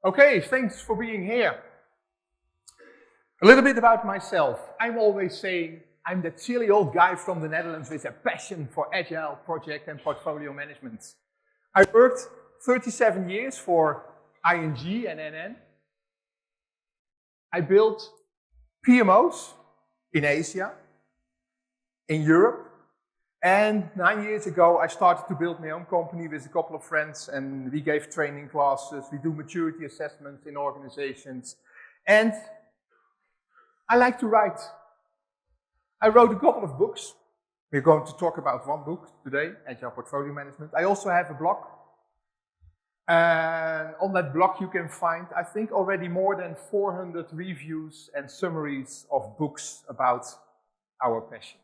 Okay, thanks for being here. A little bit about myself. I'm always saying I'm that silly old guy from the Netherlands with a passion for agile project and portfolio management. I worked 37 years for ING and NN. I built PMOs in Asia, in Europe, and 9 years ago I started to build my own company with a couple of friends, and we gave training classes, we do maturity assessments in organizations, and I like to write. I wrote a couple of books. We're going to talk about one book today, Agile Portfolio Management. I also have a blog. And on that blog you can find, I think, already more than 400 reviews and summaries of books about our passion.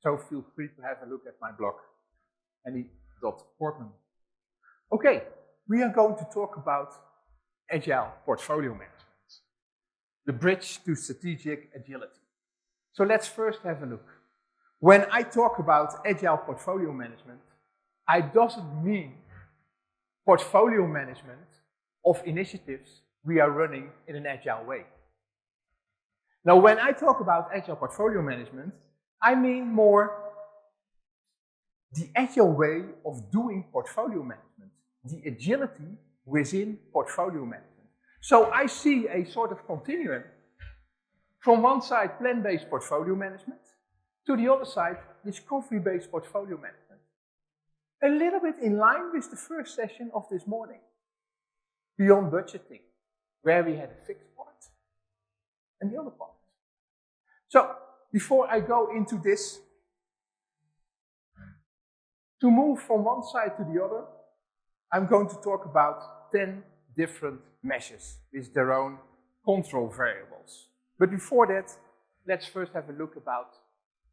So feel free to have a look at my blog, Henny Portman. Okay, we are going to talk about Agile Portfolio Management, the bridge to strategic agility. So let's first have a look. When I talk about Agile Portfolio Management, I doesn't mean portfolio management of initiatives we are running in an agile way. Now, when I talk about Agile Portfolio Management, I mean more the agile way of doing portfolio management, the agility within portfolio management. So I see a sort of continuum. From one side, plan-based portfolio management, to the other side, discovery-based portfolio management. A little bit in line with the first session of this morning, beyond budgeting, where we had a fixed part and the other part. So, before I go into this, to move from one side to the other, I'm going to talk about 10 different measures with their own control variables. But before that, let's first have a look about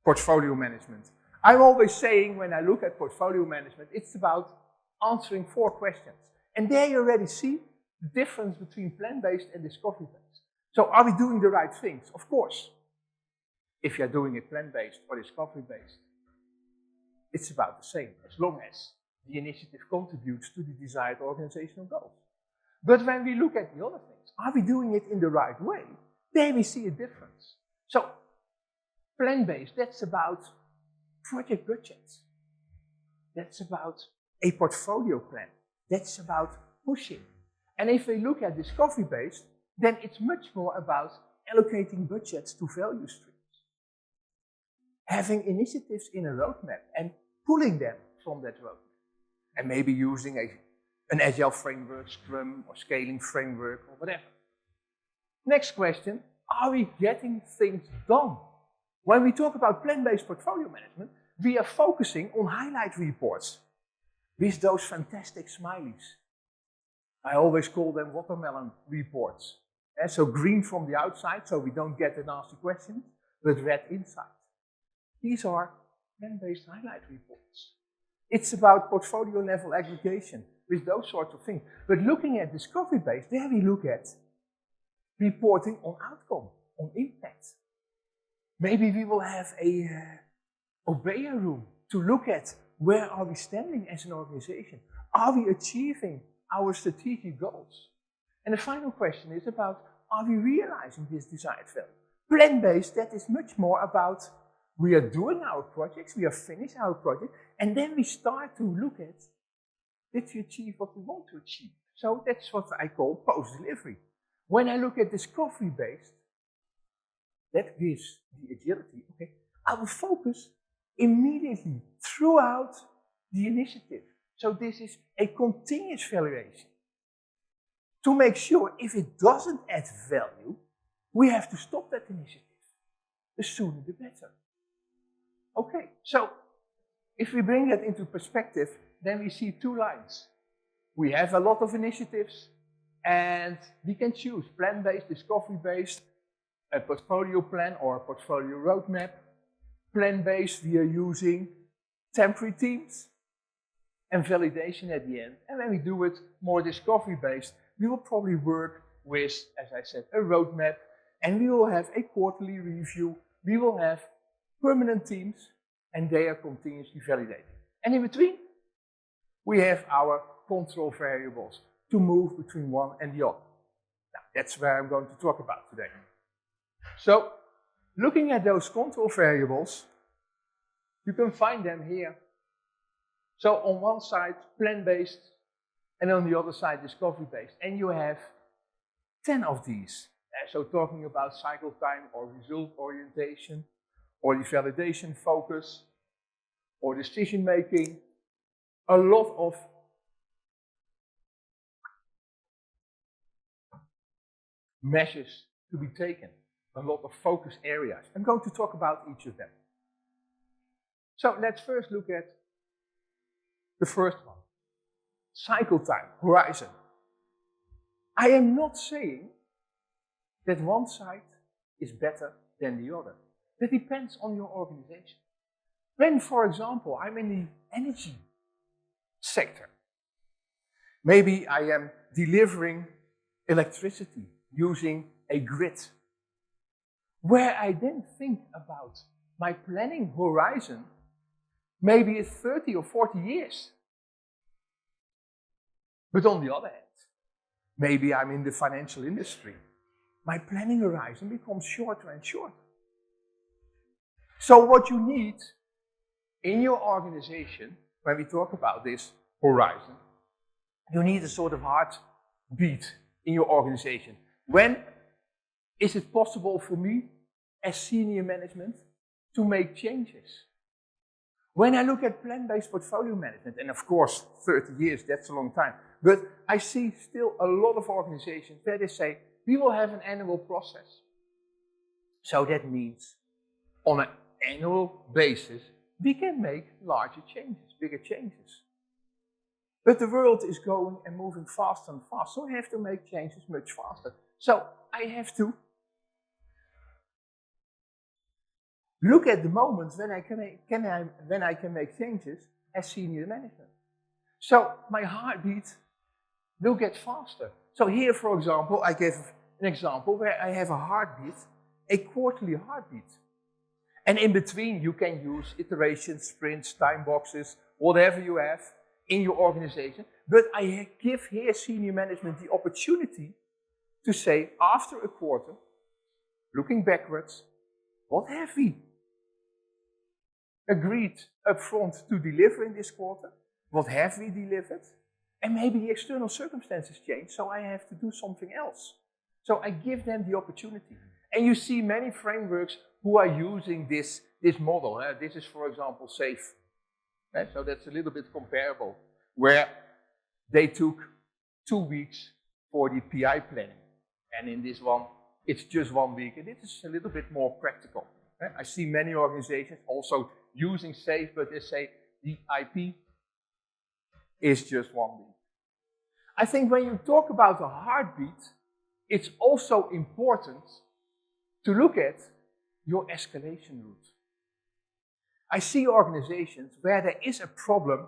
portfolio management. I'm always saying when I look at portfolio management, it's about answering 4 questions. And there you already see the difference between plan-based and discovery-based. So are we doing the right things? Of course. If you're doing it plan-based or discovery-based, it's about the same, as long as the initiative contributes to the desired organizational goals. But when we look at the other things, are we doing it in the right way? There we see a difference. So, plan-based, that's about project budgets. That's about a portfolio plan. That's about pushing. And if we look at discovery-based, then it's much more about allocating budgets to value streams. Having initiatives in a roadmap and pulling them from that roadmap. And maybe using an agile framework, Scrum, or scaling framework, or whatever. Next question, are we getting things done? When we talk about plan-based portfolio management, we are focusing on highlight reports with those fantastic smileys. I always call them watermelon reports. So green from the outside, so we don't get the nasty questions, but red inside. These are plan-based highlight reports. It's about portfolio level aggregation with those sorts of things. But looking at discovery-based, there we look at reporting on outcome, on impact. Maybe we will have a obeya room to look at where are we standing as an organization. Are we achieving our strategic goals? And the final question is about, are we realizing this desired value? Plan-based, that is much more about we are doing our projects, we have finished our project, and then we start to look at, did we achieve what we want to achieve? So that's what I call post-delivery. When I look at discovery-based, that gives the agility, okay, I will focus immediately throughout the initiative. So this is a continuous valuation. To make sure if it doesn't add value, we have to stop that initiative. The sooner the better. Okay, so if we bring that into perspective, then we see 2 lines. We have a lot of initiatives, and we can choose plan-based, discovery-based, a portfolio plan or a portfolio roadmap. Plan-based, we are using temporary teams and validation at the end. And when we do it more discovery-based, we will probably work with, as I said, a roadmap, and we will have a quarterly review. We will have permanent teams, and they are continuously validated. And in between, we have our control variables to move between one and the other. Now, that's where I'm going to talk about today. So, looking at those control variables, you can find them here. So on one side, plan-based, and on the other side, discovery-based. And you have 10 of these. So talking about cycle time or result orientation, or the validation focus, or decision making. A lot of measures to be taken, a lot of focus areas. I'm going to talk about each of them. So let's first look at the first one. Cycle time, horizon. I am not saying that one side is better than the other. That depends on your organization. When, for example, I'm in the energy sector, maybe I am delivering electricity using a grid, where I then think about my planning horizon, maybe it's 30 or 40 years. But on the other hand, maybe I'm in the financial industry. My planning horizon becomes shorter and shorter. So what you need in your organization, when we talk about this horizon, you need a sort of heartbeat in your organization. When is it possible for me, as senior management, to make changes? When I look at plan-based portfolio management, and of course 30 years, that's a long time, but I see still a lot of organizations where they say, we will have an annual process. So that means on an annual basis, we can make larger changes, bigger changes. But the world is going and moving faster and faster, so I have to make changes much faster. So I have to look at the moments when I can make changes as senior management. So my heartbeat will get faster. So here, for example, I gave an example where I have a heartbeat, a quarterly heartbeat. And in between, you can use iterations, sprints, time boxes, whatever you have in your organization. But I give here senior management the opportunity to say, after a quarter, looking backwards, what have we agreed upfront to deliver in this quarter? What have we delivered? And maybe the external circumstances change, so I have to do something else. So I give them the opportunity. And you see many frameworks who are using this model. This is, for example, SAFE. So that's a little bit comparable, where they took 2 weeks for the PI planning. And in this one, it's just 1 week. And it is a little bit more practical. I see many organizations also using SAFE, but they say the IP is just 1 week. I think when you talk about a heartbeat, it's also important to look at your escalation route. I see organizations where there is a problem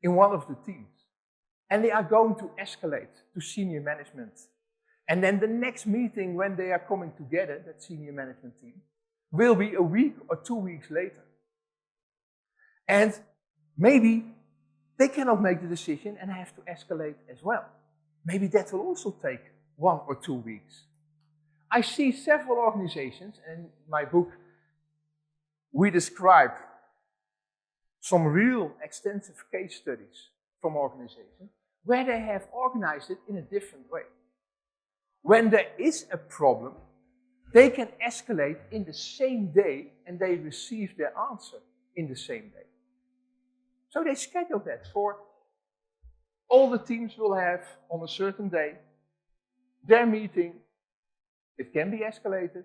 in one of the teams, and they are going to escalate to senior management. And then the next meeting when they are coming together, that senior management team, will be a week or 2 weeks later. And maybe they cannot make the decision and have to escalate as well. Maybe that will also take 1 or 2 weeks. I see several organizations, and in my book we describe some real extensive case studies from organizations where they have organized it in a different way. When there is a problem, they can escalate in the same day and they receive their answer in the same day. So they schedule that for all the teams will have on a certain day their meeting. It can be escalated,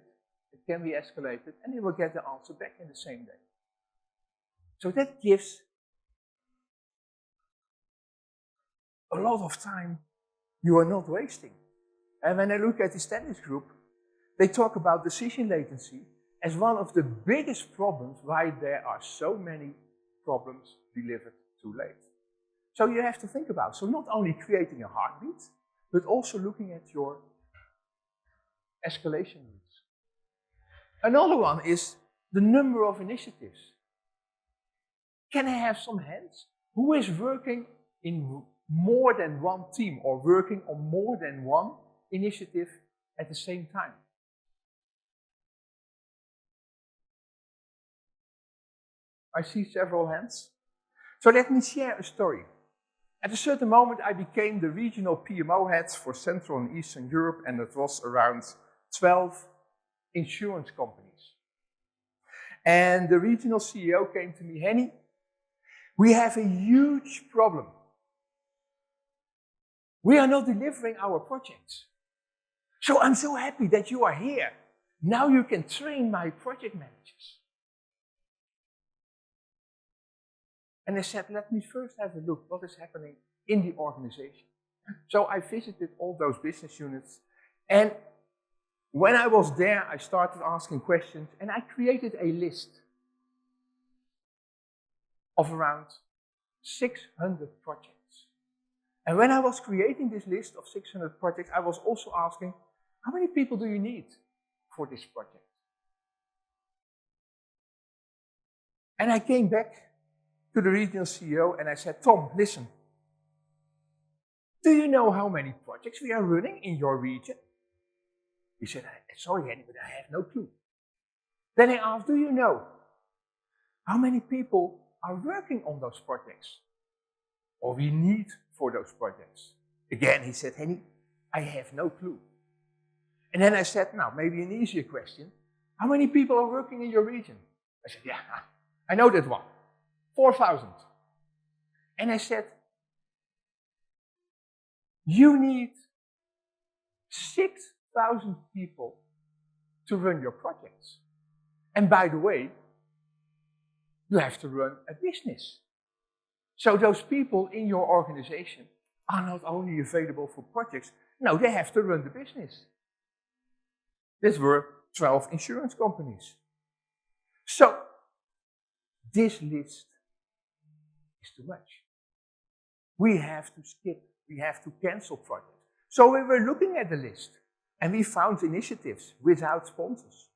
and they will get the answer back in the same day. So that gives a lot of time you are not wasting. And when I look at the standards group, they talk about decision latency as one of the biggest problems why there are so many problems delivered too late. So you have to think about, so not only creating a heartbeat, but also looking at your escalation routes. Another one is the number of initiatives. Can I have some hands? Who is working in more than one team or working on more than one initiative at the same time? I see several hands. So let me share a story. At a certain moment, I became the regional PMO head for Central and Eastern Europe, and it was around 12 insurance companies. And the regional CEO came to me, Henny, we have a huge problem. We are not delivering our projects. So I'm so happy that you are here. Now you can train my project managers. And I said, let me first have a look what is happening in the organization. So I visited all those business units, and when I was there, I started asking questions, and I created a list of around 600 projects. And when I was creating this list of 600 projects, I was also asking, how many people do you need for this project? And I came back to the regional CEO and I said, Tom, listen, do you know how many projects we are running in your region? He said, sorry, Henny, but I have no clue. Then I asked, do you know how many people are working on those projects or we need for those projects? Again, he said, Henny, I have no clue. And then I said, now, maybe an easier question. How many people are working in your region? I said, yeah, I know that one. 4,000. And I said, you need 6,000 people to run your projects. And by the way, you have to run a business. So those people in your organization are not only available for projects, no, they have to run the business. These were 12 insurance companies. So this list is too much. We have to skip, we have to cancel projects. So we were looking at the list and we found initiatives without sponsors.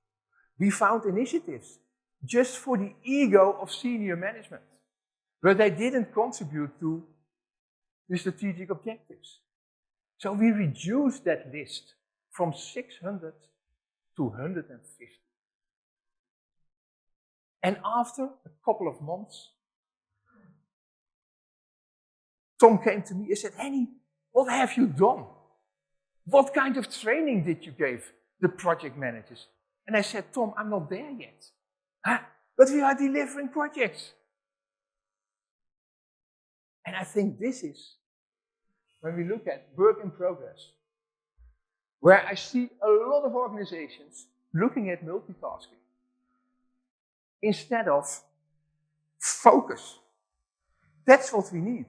We found initiatives just for the ego of senior management, but they didn't contribute to the strategic objectives. So we reduced that list from 600 to 150. And after a couple of months, Tom came to me and said, Henny, what have you done? What kind of training did you give the project managers? And I said, Tom, I'm not there yet. Huh? But we are delivering projects. And I think this is, when we look at work in progress, where I see a lot of organizations looking at multitasking instead of focus. That's what we need.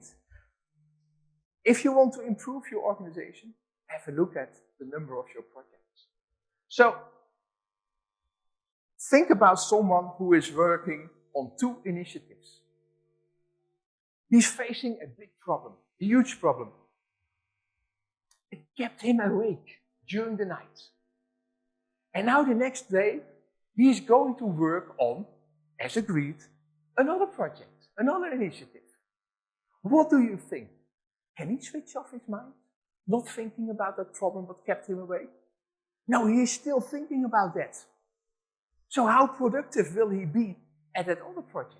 If you want to improve your organization, have a look at the number of your projects. So, think about someone who is working on 2 initiatives. He's facing a big problem, a huge problem. It kept him awake during the night. And now the next day, he's going to work on, as agreed, another project, another initiative. What do you think? Can he switch off his mind? Not thinking about that problem that kept him awake? No, he is still thinking about that. So how productive will he be at that other project?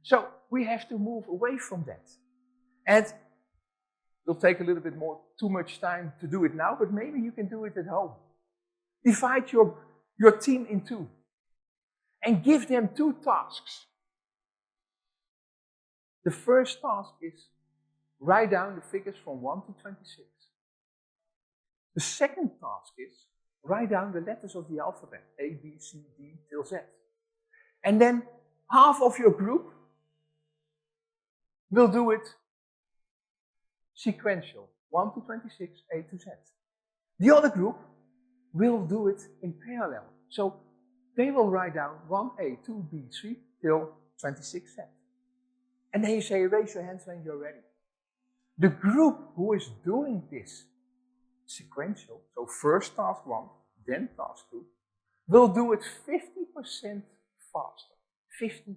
So we have to move away from that. And it'll take a little bit too much time to do it now, but maybe you can do it at home. Divide your team in 2 and give them 2 tasks. The first task is write down the figures from 1 to 26. The second task is write down the letters of the alphabet, A, B, C, D, till Z. And then half of your group will do it sequential, 1 to 26, A to Z. The other group will do it in parallel. So they will write down 1A, 2B, 3 till 26Z. And then you say, raise your hands when you're ready. The group who is doing this sequential, so first task 1, then task 2, will do it 50% faster. 50%.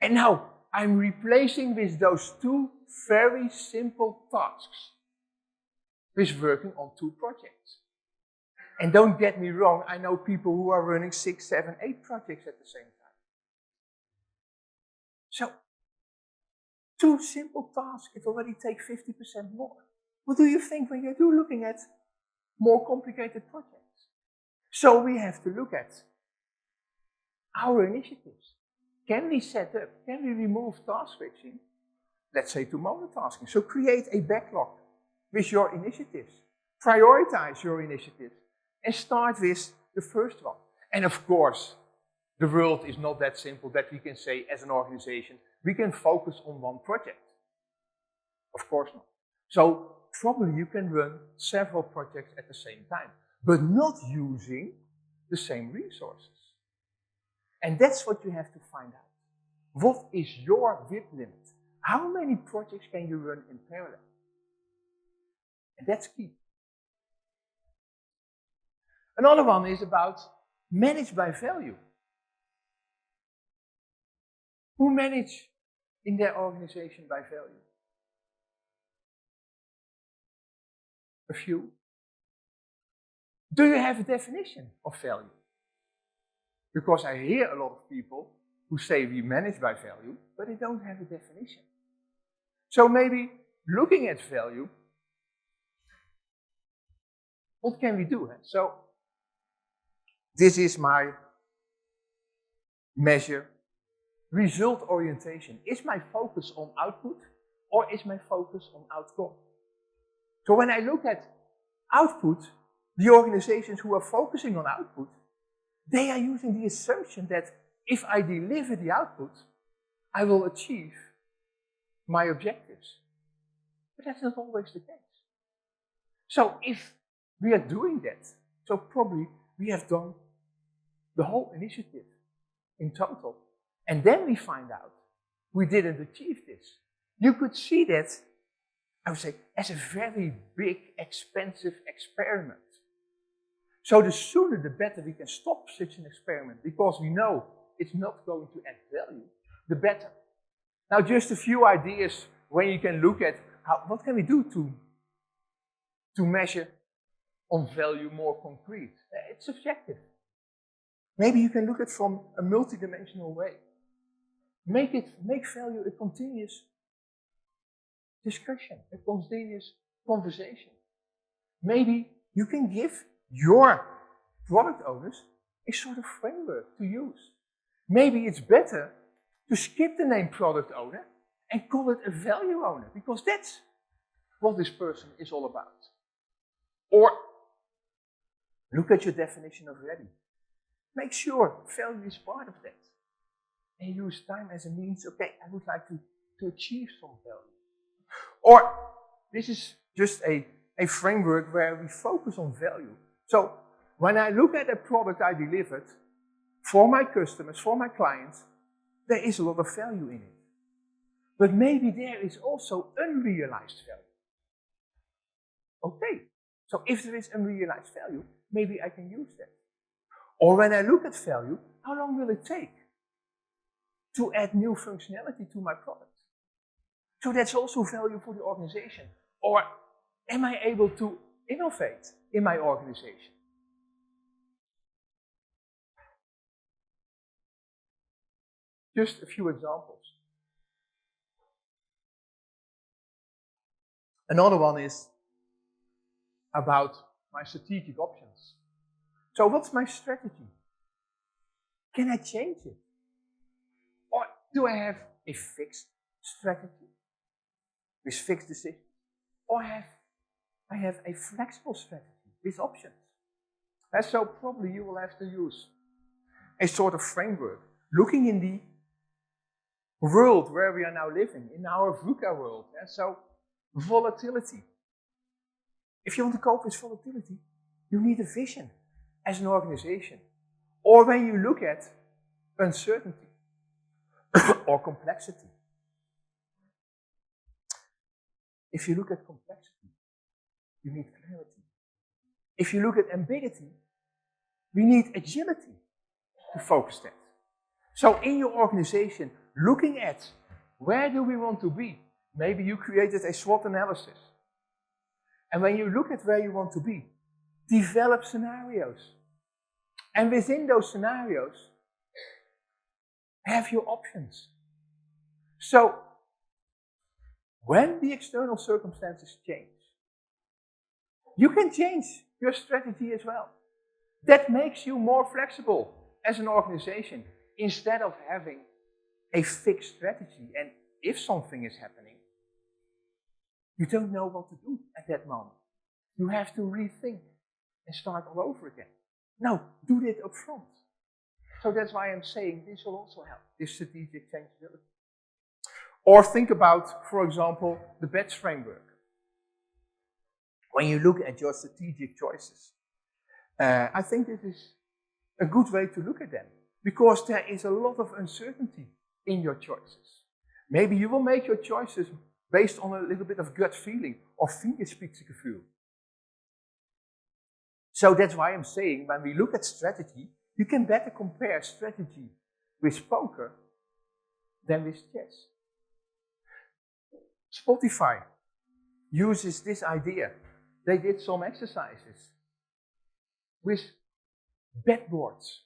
And now, I'm replacing with those two very simple tasks with working on 2 projects. And don't get me wrong, I know people who are running 6, 7, 8 projects at the same time. So, 2 simple tasks, it already takes 50% more. What do you think when you're looking at more complicated projects? So we have to look at our initiatives. Can we set up, can we remove task switching? Let's say to monotasking. So create a backlog with your initiatives. Prioritize your initiatives and start with the first one. And of course, the world is not that simple that we can say as an organization, we can focus on one project. Of course not. So probably you can run several projects at the same time, but not using the same resources. And that's what you have to find out. What is your WIP limit? How many projects can you run in parallel? And that's key. Another one is about manage by value. Who manage in their organization by value? A few. Do you have a definition of value? Because I hear a lot of people who say we manage by value, but they don't have a definition. So maybe looking at value, what can we do? So this is my measure. Result orientation. Is my focus on output or is my focus on outcome? So when I look at output, the organizations who are focusing on output, they are using the assumption that if I deliver the output, I will achieve my objectives. But that's not always the case. So if we are doing that, so probably we have done the whole initiative in total. And then we find out we didn't achieve this. You could see that, I would say, as a very big, expensive experiment. So the sooner the better we can stop such an experiment, because we know it's not going to add value, the better. Now just a few ideas when you can look at what can we do to measure on value more concrete. It's subjective. Maybe you can look at it from a multidimensional way. Make value a continuous discussion, a continuous conversation. Maybe you can give your product owners a sort of framework to use. Maybe it's better to skip the name product owner and call it a value owner, because that's what this person is all about. Or look at your definition of ready. Make sure value is part of that. And use time as a means, okay, I would like to achieve some value. Or this is just a framework where we focus on value. So when I look at a product I delivered for my customers, for my clients, there is a lot of value in it. But maybe there is also unrealized value. Okay, so if there is unrealized value, maybe I can use that. Or when I look at value, how long will it take to add new functionality to my product? So that's also value for the organization. Or am I able to innovate in my organization? Just a few examples. Another one is about my strategic options. So what's my strategy? Can I change it? Or do I have a fixed strategy with fixed decisions? Or I have a flexible strategy with options? And so probably you will have to use a sort of framework, looking in the world where we are now living, in our VUCA world. And so volatility. If you want to cope with volatility, you need a vision as an organization. Or when you look at uncertainty or complexity. If you look at complexity, you need clarity. If you look at ambiguity, we need agility to focus that. So in your organization, looking at Where do we want to be? Maybe you created a SWOT analysis. And when you look at where you want to be, develop scenarios. And within those scenarios, have your options. So, when the external circumstances change, you can change your strategy as well. That makes you more flexible as an organization instead of having a fixed strategy. And if something is happening, you don't know what to do at that moment. You have to rethink and start all over again. No, do it up front. So that's why I'm saying this will also help, this strategic changeability. Or think about, for example, the batch framework. When you look at your strategic choices, I think this is a good way to look at them, because there is a lot of uncertainty in your choices. Maybe you will make your choices based on a little bit of gut feeling or Fingerspitzengefühl. So that's why I'm saying when we look at strategy, you can better compare strategy with poker than with chess. Spotify uses this idea. They did some exercises with bet boards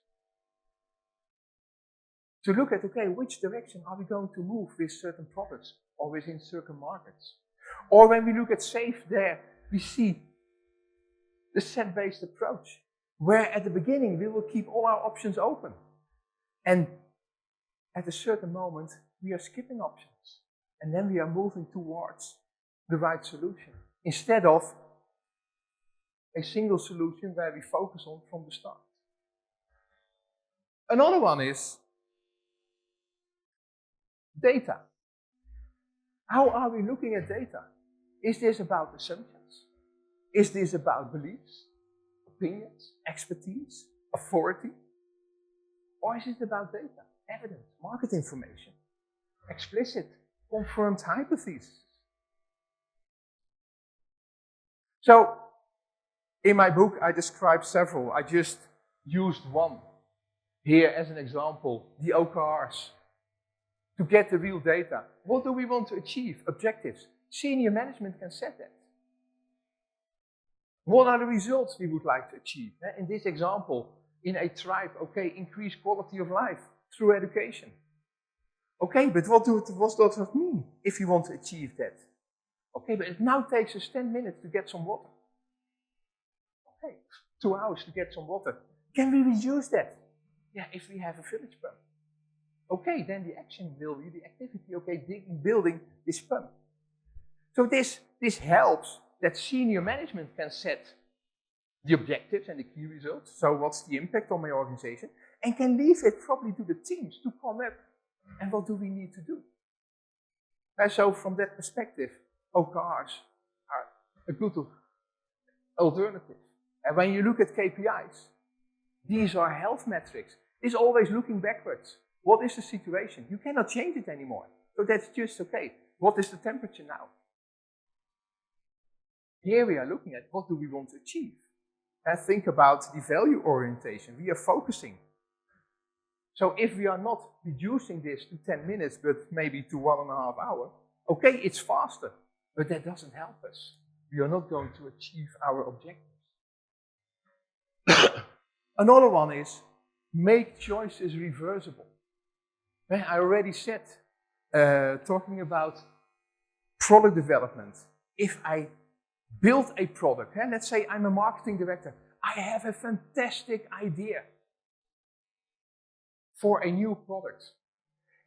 to look at, okay, which direction are we going to move with certain products or within certain markets? Or when we look at SAFE there, we see the set-based approach, where at the beginning we will keep all our options open. And at a certain moment, we are skipping options. And then we are moving towards the right solution, instead of a single solution where we focus on from the start. Another one is data. How are we looking at data? Is this about assumptions? Is this about beliefs, opinions, expertise, authority? Or is it about data, evidence, market information, explicit, confirmed hypotheses? So, in my book, I describe several. I just used one here as an example, the OKRs. To get the real data. What do we want to achieve? Objectives. Senior management can set that. What are the results we would like to achieve? In this example, in a tribe, okay, increase quality of life through education. Okay, but what does that mean if you want to achieve that? Okay, but it now takes us 10 minutes to get some water. Okay, 2 hours to get some water. Can we reduce that? Yeah, if we have a village pump. Okay, then the action will be the activity, okay, building this pump. So this helps that senior management can set the objectives and the key results. So what's the impact on my organization? And can leave it probably to the teams to come up. And what do we need to do? And so from that perspective, OKRs are a good alternative. And when you look at KPIs, these are health metrics. It's always looking backwards. What is the situation? You cannot change it anymore. So that's just okay. What is the temperature now? Here we are looking at what do we want to achieve. And think about the value orientation. We are focusing. So if we are not reducing this to 10 minutes, but maybe to 1.5 hours, okay, it's faster, but that doesn't help us. We are not going to achieve our objectives. Another one is make choices reversible. I already said, talking about product development. If I build a product, let's say I'm a marketing director, I have a fantastic idea for a new product.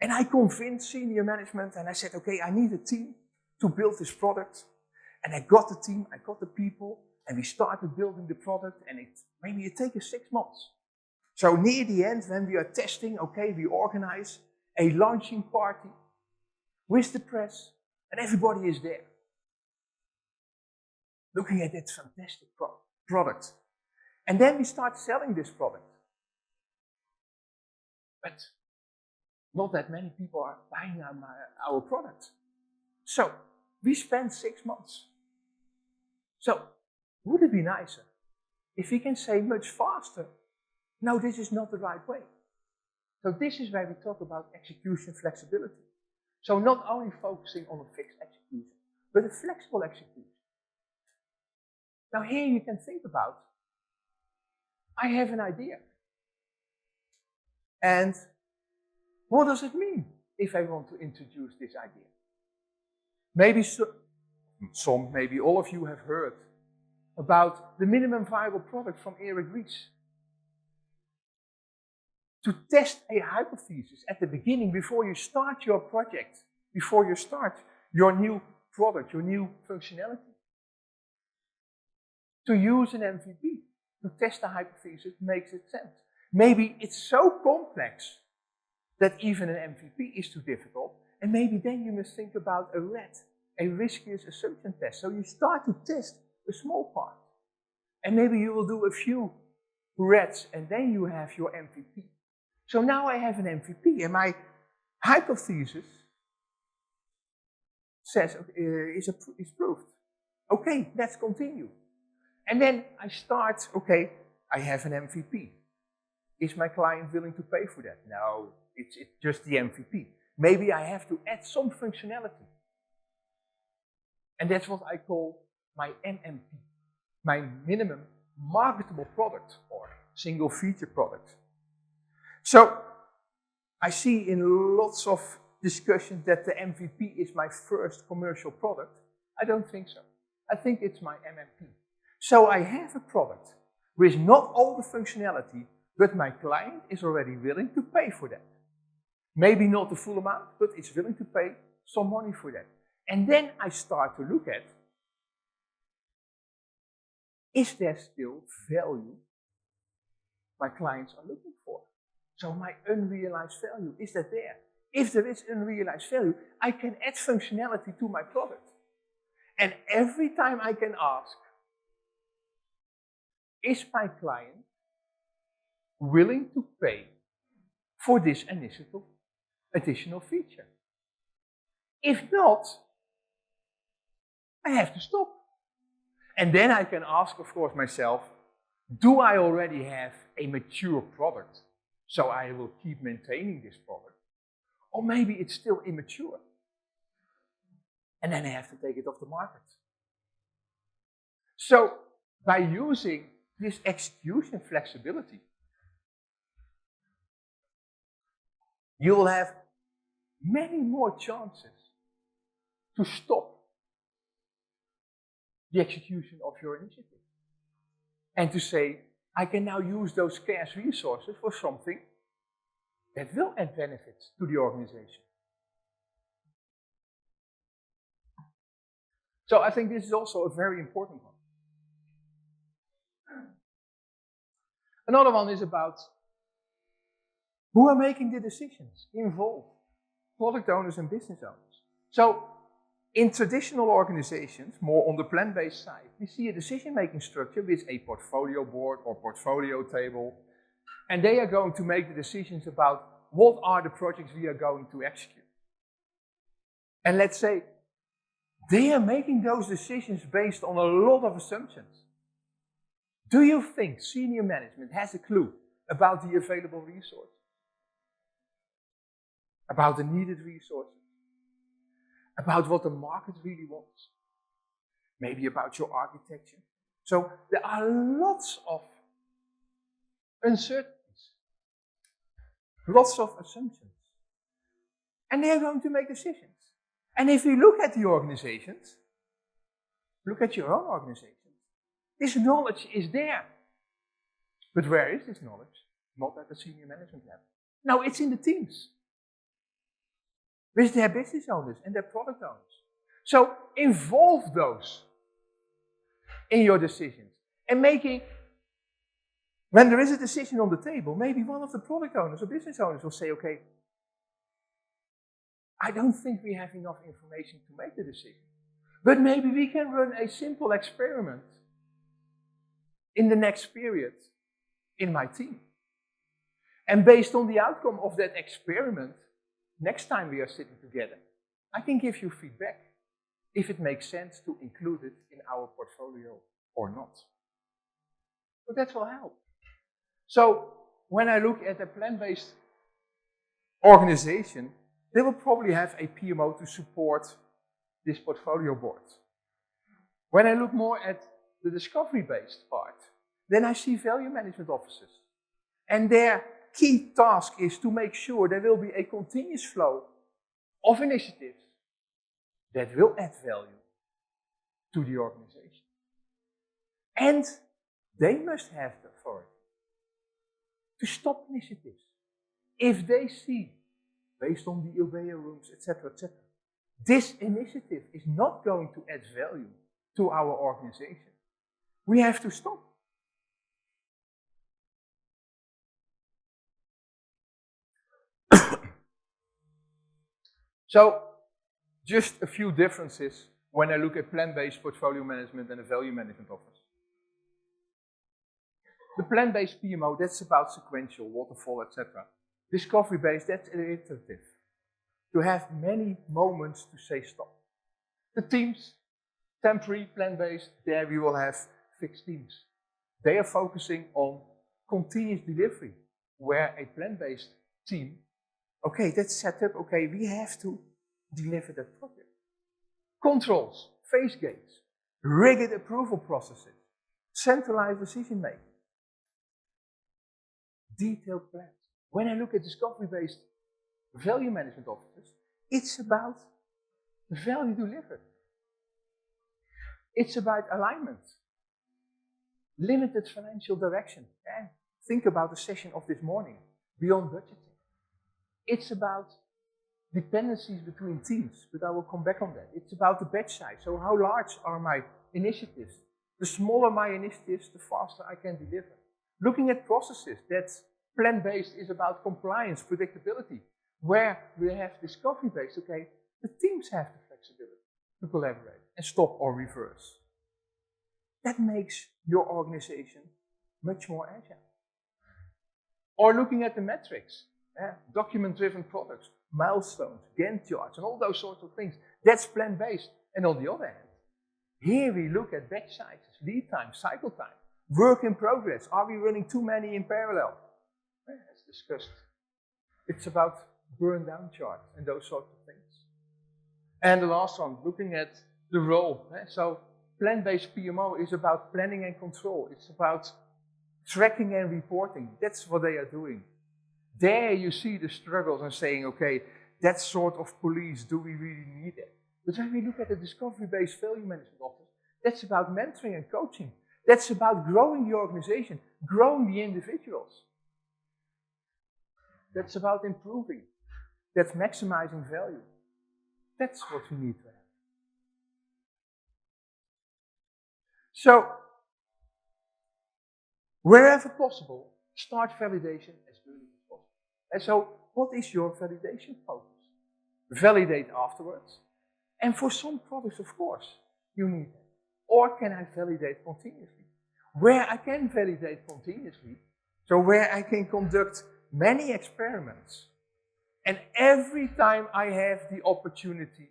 And I convinced senior management and I said, okay, I need a team to build this product. And I got the team, I got the people, and we started building the product, and maybe it takes us 6 months. So near the end, when we are testing, okay, we organize a launching party with the press, and everybody is there. Looking at that fantastic product. And then we start selling this product. But not that many people are buying our product. So we spend 6 months. So would it be nicer if we can say much faster, no, this is not the right way. So this is where we talk about execution flexibility. So not only focusing on a fixed execution, but a flexible execution. Now here you can think about, I have an idea. And what does it mean if I want to introduce this idea? Maybe maybe all of you have heard about the minimum viable product from Eric Ries. To test a hypothesis at the beginning before you start your project, before you start your new product, your new functionality. To use an MVP, to test a hypothesis makes it sense. Maybe it's so complex that even an MVP is too difficult, and maybe then you must think about a RAT, a riskiest assumption test. So you start to test a small part. And maybe you will do a few RATs, and then you have your MVP. So now I have an MVP, and my hypothesis says is proved. Okay, let's continue. And then I start, okay, I have an MVP. Is my client willing to pay for that? No, it's just the MVP. Maybe I have to add some functionality. And that's what I call my MMP, my minimum marketable product or single feature product. So I see in lots of discussions that the MVP is my first commercial product. I don't think so. I think it's my MMP. So I have a product with not all the functionality, but my client is already willing to pay for that. Maybe not the full amount, but it's willing to pay some money for that. And then I start to look at, is there still value my clients are looking for? So my unrealized value, is that there? If there is unrealized value, I can add functionality to my product. And every time I can ask, is my client willing to pay for this additional feature? If not, I have to stop. And then I can ask, of course, myself, do I already have a mature product, so I will keep maintaining this product? Or maybe it's still immature. And then I have to take it off the market. So by using this execution flexibility, you will have many more chances to stop the execution of your initiative. And to say, I can now use those scarce resources for something that will add benefits to the organization. So I think this is also a very important one. Another one is about who are making the decisions involved, product owners and business owners. So in traditional organizations, more on the plan-based side, we see a decision-making structure with a portfolio board or portfolio table, and they are going to make the decisions about what are the projects we are going to execute. And let's say they are making those decisions based on a lot of assumptions. Do you think senior management has a clue about the available resources? About the needed resources? About what the market really wants? Maybe about your architecture? So there are lots of uncertainties, lots of assumptions. And they are going to make decisions. And if you look at the organizations, look at your own organizations, this knowledge is there. But where is this knowledge? Not at the senior management level. No, it's in the teams. With their business owners and their product owners. So involve those in your decisions. And when there is a decision on the table, maybe one of the product owners or business owners will say, okay, I don't think we have enough information to make the decision. But maybe we can run a simple experiment in the next period in my team. And based on the outcome of that experiment, next time we are sitting together, I can give you feedback if it makes sense to include it in our portfolio or not. But that will help. So when I look at a plan-based organization, they will probably have a PMO to support this portfolio board. When I look more at the discovery-based part, then I see value management officers. And their key task is to make sure there will be a continuous flow of initiatives that will add value to the organization. And they must have the authority to stop initiatives if they see, based on the Urbea rooms, etc., this initiative is not going to add value to our organization. We have to stop. So, just a few differences when I look at plan-based portfolio management and a value management office. The plan-based PMO, that's about sequential, waterfall, etc. Discovery-based, that's iterative. To have many moments to say stop. The teams, temporary, plan-based, there we will have fixed teams. They are focusing on continuous delivery, where a plan-based team, okay, that's set up, okay, we have to deliver that project. Controls, phase gates, rigid approval processes, centralized decision making, detailed plans. When I look at discovery-based value management offices, it's about the value delivered. It's about alignment, limited financial direction. And think about the session of this morning, beyond budgeting. It's about dependencies between teams, but I will come back on that. It's about the batch size. So how large are my initiatives? The smaller my initiatives, the faster I can deliver. Looking at processes, that's plan-based is about compliance, predictability. Where we have discovery-based, okay, the teams have the flexibility to collaborate and stop or reverse. That makes your organization much more agile. Or looking at the metrics, document-driven products, milestones, Gantt charts, and all those sorts of things. That's plan-based. And on the other hand, here we look at batch sizes, lead time, cycle time, work in progress. Are we running too many in parallel? As discussed. It's about burn down charts and those sorts of things. And the last one, looking at the role. So plan-based PMO is about planning and control. It's about tracking and reporting. That's what they are doing. There you see the struggles and saying, okay, that sort of police, do we really need it? But when we look at the discovery-based value management office, that's about mentoring and coaching. That's about growing the organization, growing the individuals. That's about improving. That's maximizing value. That's what we need to have. So, wherever possible, start validation as early as possible. And so, what is your validation focus? Validate afterwards. And for some products, of course, you need that. Or can I validate continuously? Where I can validate continuously, so where I can conduct many experiments, and every time I have the opportunity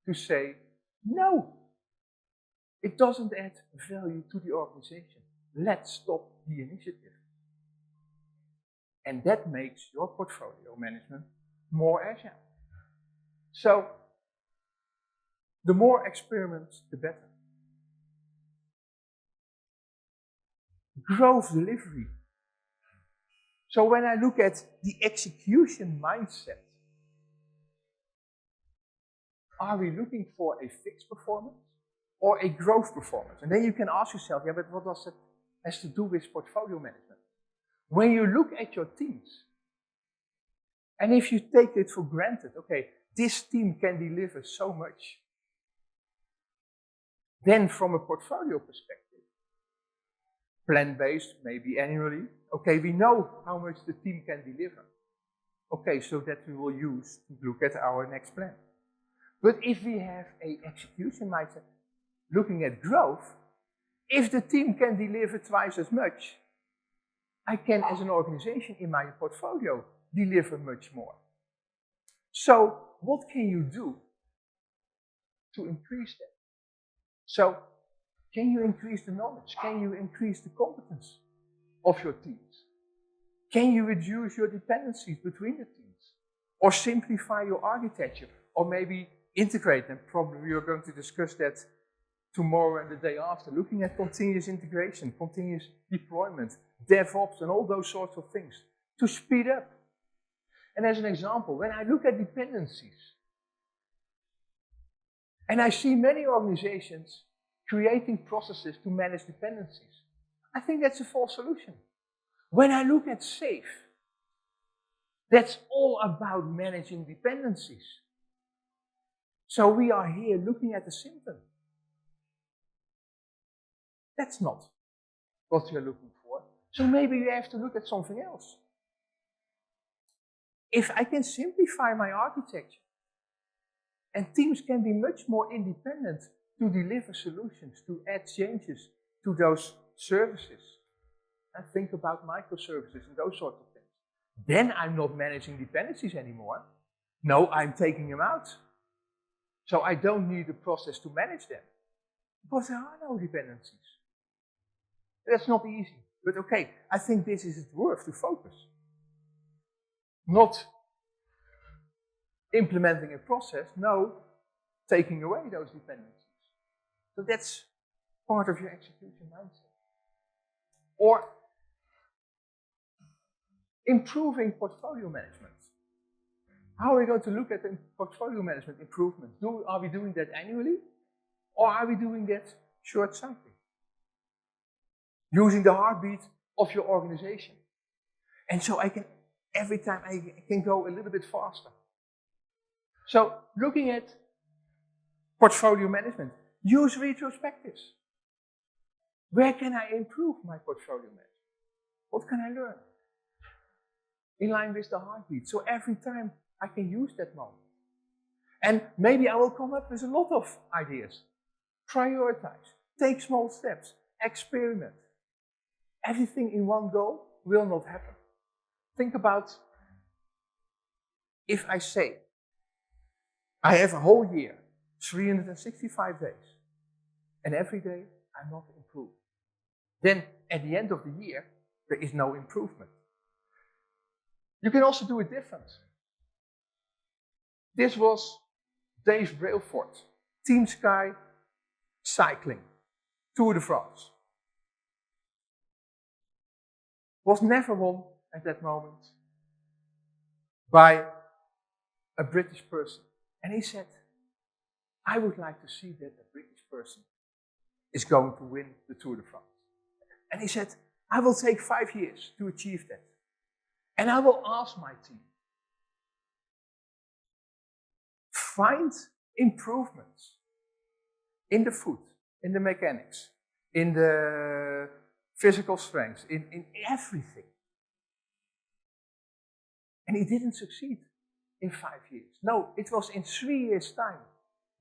to say, no, it doesn't add value to the organization. Let's stop the initiative. And that makes your portfolio management more agile. So, the more experiments, the better. Growth delivery. So when I look at the execution mindset, are we looking for a fixed performance or a growth performance? And then you can ask yourself, yeah, but what does it has to do with portfolio management? When you look at your teams, and if you take it for granted, okay, this team can deliver so much, then from a portfolio perspective, plan-based, maybe annually, okay, we know how much the team can deliver. Okay, so that we will use to look at our next plan. But if we have an execution mindset, looking at growth, if the team can deliver twice as much, I can, as an organization in my portfolio, deliver much more. So, what can you do to increase that? So, can you increase the knowledge? Can you increase the competence of your teams? Can you reduce your dependencies between the teams? Or simplify your architecture, or maybe integrate them. Probably we are going to discuss that tomorrow and the day after, looking at continuous integration, continuous deployment, DevOps, and all those sorts of things to speed up. And as an example, when I look at dependencies, and I see many organizations creating processes to manage dependencies, I think that's a false solution. When I look at SAFe, that's all about managing dependencies. So we are here looking at the symptom. That's not what you're looking for. So maybe you have to look at something else. If I can simplify my architecture, and teams can be much more independent to deliver solutions, to add changes to those services, and think about microservices and those sorts of things, then I'm not managing dependencies anymore. No, I'm taking them out. So I don't need a process to manage them, because there are no dependencies. That's not easy, but okay, I think this is worth to focus. Not implementing a process, no, taking away those dependencies. So that's part of your execution mindset. Or improving portfolio management. How are we going to look at the portfolio management improvement? Are we doing that annually, or are we doing that short-sighted? Using the heartbeat of your organization. And so every time I can go a little bit faster. So looking at portfolio management, use retrospectives. Where can I improve my portfolio management? What can I learn? In line with the heartbeat. So every time I can use that moment. And maybe I will come up with a lot of ideas. Prioritize. Take small steps. Experiment. Everything in one go will not happen. Think about if I say, I have a whole year, 365 days, and every day I'm not improved. Then at the end of the year, there is no improvement. You can also do it different. This was Dave Brailford, Team Sky Cycling, Tour de France. Was never won at that moment by a British person. And he said, I would like to see that a British person is going to win the Tour de France. And he said, I will take 5 years to achieve that. And I will ask my team, find improvements in the food, in the mechanics, in the physical strength, in everything. And he didn't succeed in 5 years. No, it was in 3 years' time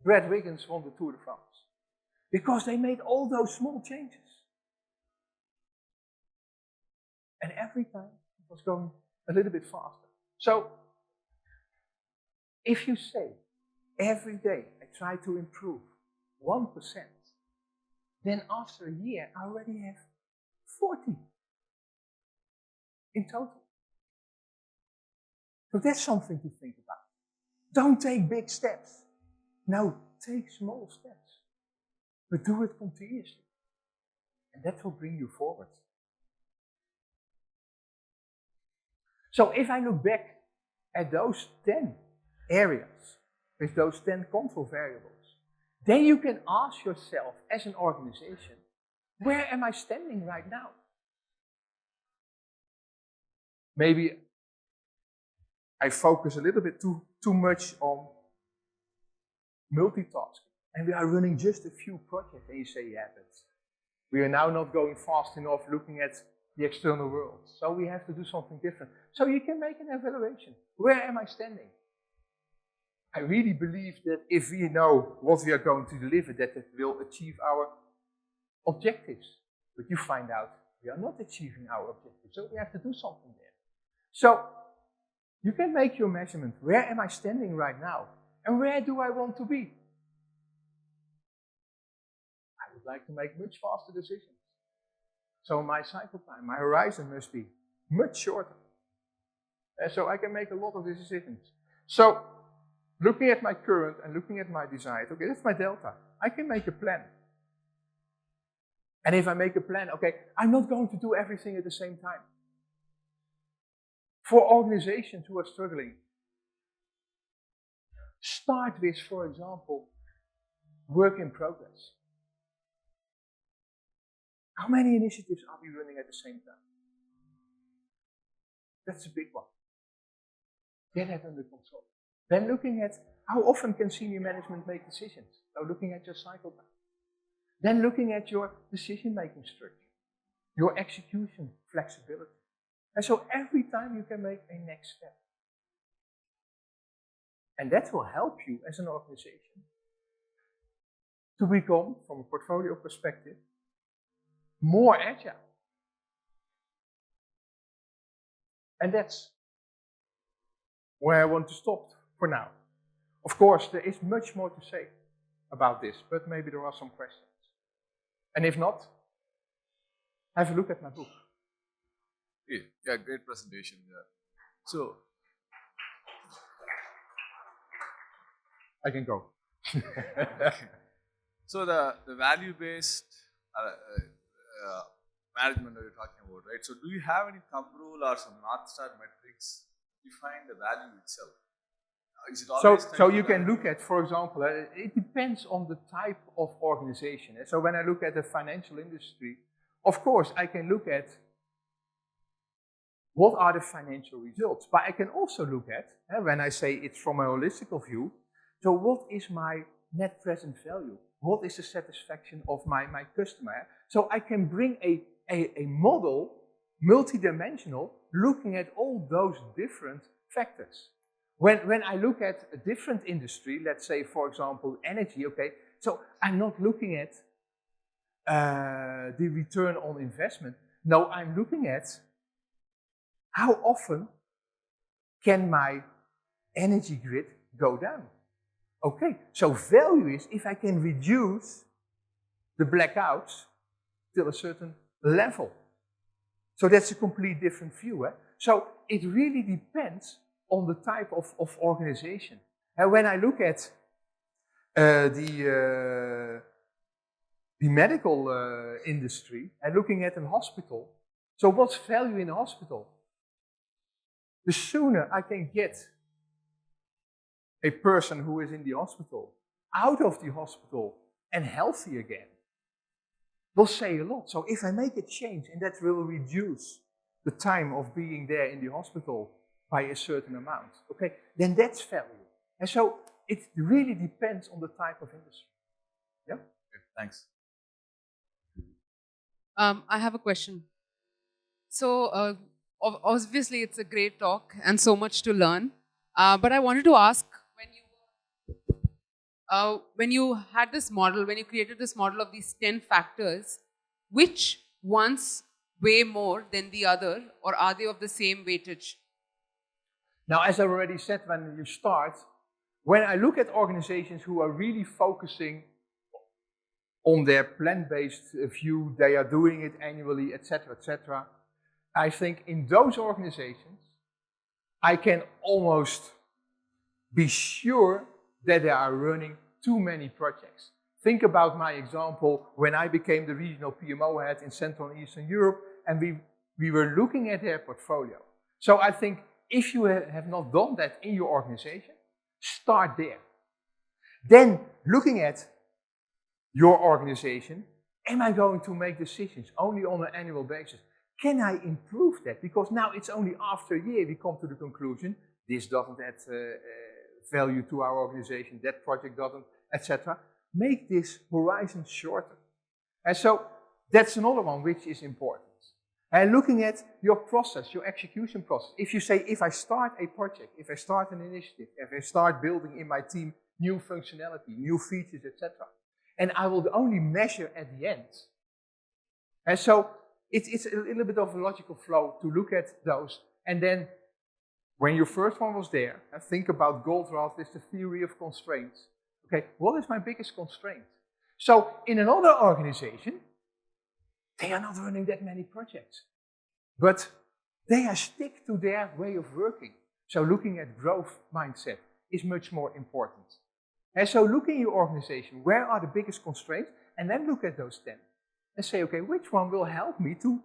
Brad Wiggins won the Tour de France. Because they made all those small changes. And every time it was going a little bit faster. So, if you say, every day I try to improve 1%, then after a year I already have 40 in total. So that's something to think about. Don't take big steps. No, take small steps. But do it continuously. And that will bring you forward. So if I look back at those 10 areas, with those 10 control variables, then you can ask yourself as an organization, where am I standing right now? Maybe I focus a little bit too much on multitasking. And we are running just a few projects. And you say, yeah, but we are now not going fast enough looking at the external world. So we have to do something different. So you can make an evaluation. Where am I standing? I really believe that if we know what we are going to deliver, that it will achieve our objectives. But you find out we are not achieving our objectives. So we have to do something there. So you can make your measurement. Where am I standing right now? And where do I want to be? I would like to make much faster decisions. So my cycle time, my horizon must be much shorter. So I can make a lot of decisions. So, looking at my current and looking at my desired, okay, that's my delta. I can make a plan. And if I make a plan, okay, I'm not going to do everything at the same time. For organizations who are struggling, start with, for example, work in progress. How many initiatives are we running at the same time? That's a big one. Get that under control. Then looking at how often can senior management make decisions. So looking at your cycle time. Then looking at your decision-making structure, your execution flexibility. And so every time you can make a next step. And that will help you as an organization to become, from a portfolio perspective, more agile. And that's where I want to stop for now. Of course, there is much more to say about this, but maybe there are some questions. And if not, have a look at my book. Yeah, great presentation. Yeah. So, I can go. So the value-based management that you're talking about, right? So do you have any thumb rule or some North Star metrics to define the value itself? Is it always so you can look at, for example, it depends on the type of organization. So when I look at the financial industry, of course I can look at what are the financial results, but I can also look at, when I say it's from a holistic view, so what is my net present value? What is the satisfaction of my customer? So I can bring a model, multidimensional, looking at all those different factors. When I look at a different industry, let's say, for example, energy, okay, so I'm not looking at the return on investment. No, I'm looking at how often can my energy grid go down? Okay, so value is if I can reduce the blackouts till a certain level. So that's a completely different view. So it really depends on the type of organization. And when I look at the medical industry and looking at a hospital, so what's value in a hospital? The sooner I can get a person who is in the hospital out of the hospital and healthy again, will say a lot. So if I make a change and that will reduce the time of being there in the hospital by a certain amount, okay, then that's value. And so it really depends on the type of industry. Yeah? Okay, thanks. I have a question. So obviously it's a great talk and so much to learn. But I wanted to ask, when you had this model, when you created this model of these 10 factors, which ones weigh more than the other, or are they of the same weightage? Now, as I already said, when you start, when I look at organizations who are really focusing on their plant-based view, they are doing it annually, etc., I think in those organizations, I can almost be sure that they are running too many projects. Think about my example when I became the regional PMO head in Central and Eastern Europe, and we were looking at their portfolio. So I think if you have not done that in your organization, start there. Then looking at your organization, am I going to make decisions only on an annual basis? Can I improve that? Because now it's only after a year we come to the conclusion, this doesn't add value to our organization, that project doesn't, etc. Make this horizon shorter. And so that's another one which is important. And looking at your process, your execution process. If you say, if I start a project, if I start an initiative, if I start building in my team new functionality, new features, etc., and I will only measure at the end. And so it's a little bit of a logical flow to look at those. And then when your first one was there, and think about Goldratt with the theory of constraints. Okay, what is my biggest constraint? So in another organization, they are not running that many projects, but they are stick to their way of working. So looking at growth mindset is much more important. And so look in your organization, where are the biggest constraints? And then look at those 10 and say, okay, which one will help me to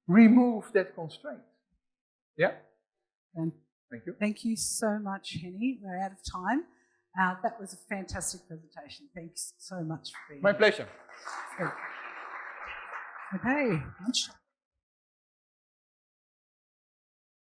remove that constraint? Yeah? Thank you. Thank you so much, Henny. We're out of time. That was a fantastic presentation. Thanks so much for being My here. pleasure. Okay, lunch.